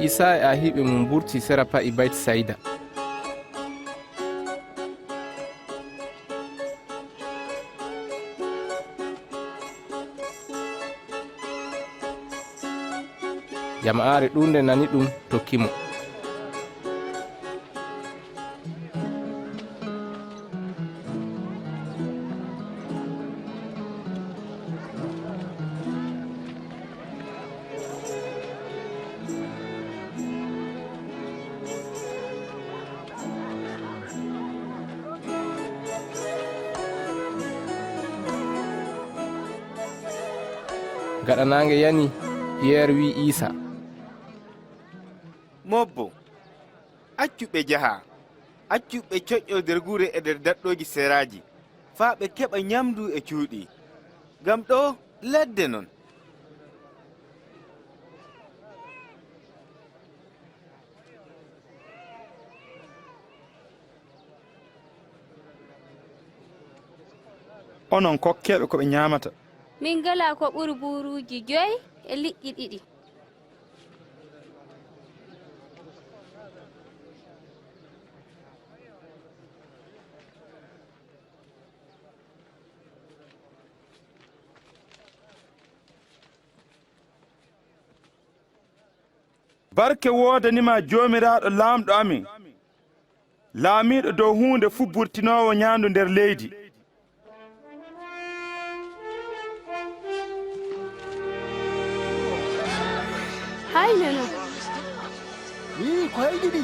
Iisa e ahiɓe mum burti sera pa'i bayt sayda. Jama'aare ɗunde nani ɗum tokkimo. Gaɗanaange yani, Pierre wi Iisa, mobbo accu ɓe jaha, accu ɓe coƴƴo nder gure e nder daɗɗoji seraji faa ɓe keɓa nyamdu e cuuɗi, ngam ɗo ladde non. onon kokkeɓe ko ɓe nyamata. Min gala ko ɓuri buruji 5 e liƴƴi 2. Barke wodanima jomiraɗo lamɗo amin, laamiɗo dow hunde fu burtinowo nyandu nder leydi. Hayno non. Ko hayɗiɗi